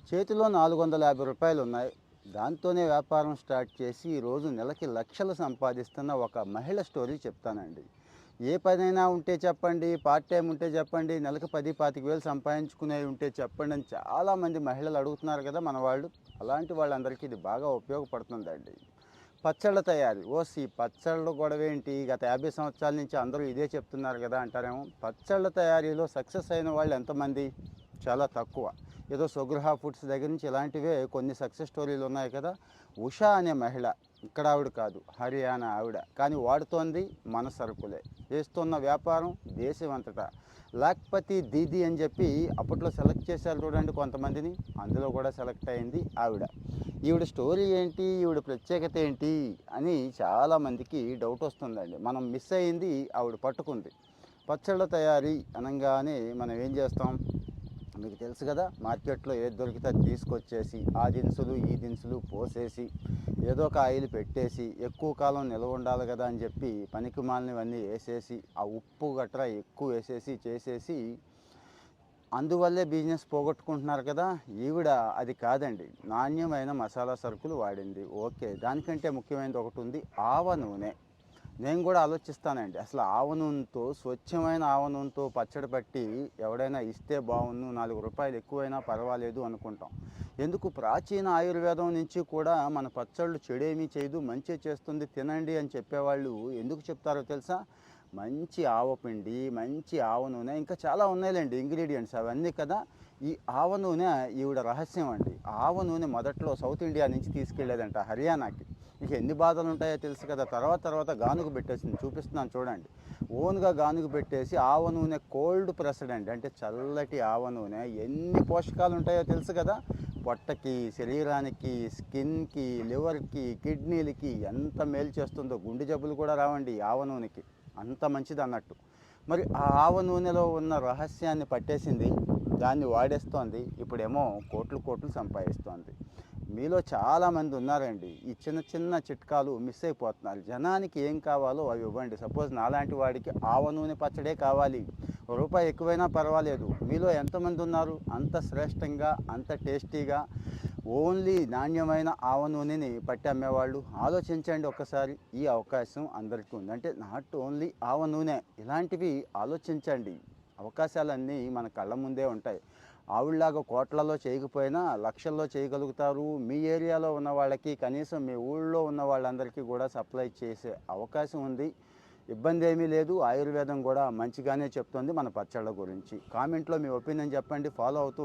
చేతిలో రూ. 450 ఉన్నాయి. దాంతోనే వ్యాపారం స్టార్ట్ చేసి ఈరోజు నెలకి లక్షలు సంపాదిస్తున్న ఒక మహిళ స్టోరీ చెప్తానండి. ఏ పనైనా ఉంటే చెప్పండి, పార్ట్ టైం ఉంటే చెప్పండి, నెలకు 10, 25,000 సంపాదించుకునేవి ఉంటే చెప్పండి అని చాలామంది మహిళలు అడుగుతున్నారు కదా మన వాళ్ళు. అలాంటి వాళ్ళందరికీ ఇది బాగా ఉపయోగపడుతుందండి. పచ్చళ్ళ తయారీ. ఈ పచ్చళ్ళ గొడవేంటి, గత 50 సంవత్సరాల నుంచి అందరూ ఇదే చెప్తున్నారు కదా అంటారేమో. పచ్చళ్ళ తయారీలో సక్సెస్ అయిన వాళ్ళు ఎంతమంది? చాలా తక్కువ. ఏదో సుగృహ ఫుడ్స్ దగ్గర నుంచి ఇలాంటివే కొన్ని సక్సెస్ స్టోరీలు ఉన్నాయి కదా. ఉషా అనే మహిళ, ఇక్కడ ఆవిడ కాదు, హర్యానా ఆవిడ, కానీ వాడుతోంది మన సరుకులే. చేస్తున్న వ్యాపారం దేశం అంతటా. లాక్పతి దీదీ అని చెప్పి అప్పట్లో సెలెక్ట్ చేశారు చూడండి కొంతమందిని, అందులో కూడా సెలెక్ట్ అయింది ఆవిడ. ఈవిడ స్టోరీ ఏంటి, ఈవిడ ప్రత్యేకత ఏంటి అని చాలామందికి డౌట్ వస్తుందండి. మనం మిస్ అయింది ఆవిడ పట్టుకుంది. పచ్చళ్ళ తయారీ అనగానే మనం ఏం చేస్తాం, మీకు తెలుసు కదా, మార్కెట్లో ఏది దొరికితే అది తీసుకొచ్చేసి ఆ దినుసులు ఈ దినుసులు పోసేసి ఏదో ఒక ఆయిల్ పెట్టేసి ఎక్కువ కాలం నిల్వ ఉండాలి కదా అని చెప్పి పనికి మాలినవన్నీ వేసేసి ఆ ఉప్పు గట్రా ఎక్కువ వేసేసి చేసేసి అందువల్లే బిజినెస్ పోగొట్టుకుంటున్నారు కదా. ఈవిడ అది కాదండి, నాణ్యమైన మసాలా సరుకులు వాడింది. ఓకే, దానికంటే ముఖ్యమైనది ఒకటి ఉంది, ఆవ నూనె. నేను కూడా ఆలోచిస్తానండి, అసలు ఆవ నూనెతో, స్వచ్ఛమైన ఆవ నూనెతో పచ్చడి పట్టి ఎవడైనా ఇస్తే బాగుండు, రూ. 4 ఎక్కువైనా పర్వాలేదు అనుకుంటాం. ఎందుకు, ప్రాచీన ఆయుర్వేదం నుంచి కూడా మన పచ్చళ్ళు చెడేమీ చేయదు, మంచి చేస్తుంది, తినండి అని చెప్పేవాళ్ళు ఎందుకు చెప్తారో తెలుసా? మంచి ఆవపిండి, మంచి ఆవ నూనె, ఇంకా చాలా ఉన్నాయిలేండి ఇంగ్రీడియంట్స్ అవన్నీ కదా. ఈ ఆవ నూనె ఈవిడ రహస్యం అండి. ఆవ నూనె మొదట్లో సౌత్ ఇండియా నుంచి తీసుకెళ్లేదంట హర్యానాకి. ఇక ఎన్ని బాధలు ఉంటాయో తెలుసు కదా. తర్వాత గానుగ పెట్టేసింది, చూపిస్తున్నాను చూడండి. ఓన్గా గానుగ పెట్టేసి ఆవ నూనె కోల్డ్ ప్రెస్డ్ అండి, అంటే చల్లటి ఆవ నూనె. ఎన్ని పోషకాలు ఉంటాయో తెలుసు కదా. పొట్టకి, శరీరానికి, స్కిన్కి, లివర్కి, కిడ్నీలకి ఎంత మేలు చేస్తుందో. గుండె జబ్బులు కూడా రావండి ఆవ నూనెకి, అంత మంచిది అన్నట్టు. మరి ఆ ఆవ నూనెలో ఉన్న రహస్యాన్ని పట్టేసింది, దాన్ని వాడేస్తోంది. ఇప్పుడేమో కోట్లు సంపాదిస్తోంది. మీలో చాలామంది ఉన్నారండి, ఈ చిన్న చిన్న చిట్కాలు మిస్ అయిపోతున్నారు. జనానికి ఏం కావాలో అవి ఇవ్వండి. సపోజ్ నాలాంటి వాడికి ఆవ నూనె పచ్చడే కావాలి, రూపాయి ఎక్కువైనా పర్వాలేదు. మీలో ఎంతమంది ఉన్నారు అంత శ్రేష్టంగా, అంత టేస్టీగా, ఓన్లీ నాణ్యమైన ఆవ నూనెని పట్టి అమ్మేవాళ్ళు? ఆలోచించండి ఒక్కసారి. ఈ అవకాశం అందరికీ ఉంది, అంటే నాట్ ఓన్లీ ఆవ నూనె, ఇలాంటివి ఆలోచించండి. అవకాశాలన్నీ మన కళ్ళ ముందే ఉంటాయి. ఆవిడలాగా కోట్లలో చేయకపోయినా లక్షల్లో చేయగలుగుతారు. మీ ఏరియాలో ఉన్న వాళ్ళకి, కనీసం మీ ఊళ్ళో ఉన్న వాళ్ళందరికీ కూడా సప్లై చేసే అవకాశం ఉంది. ఇబ్బంది ఏమీ లేదు. ఆయుర్వేదం కూడా మంచిగానే చెప్తుంది మన పచ్చళ్ళ గురించి. కామెంట్లో మీ ఒపీనియన్ చెప్పండి, ఫాలో అవుతూ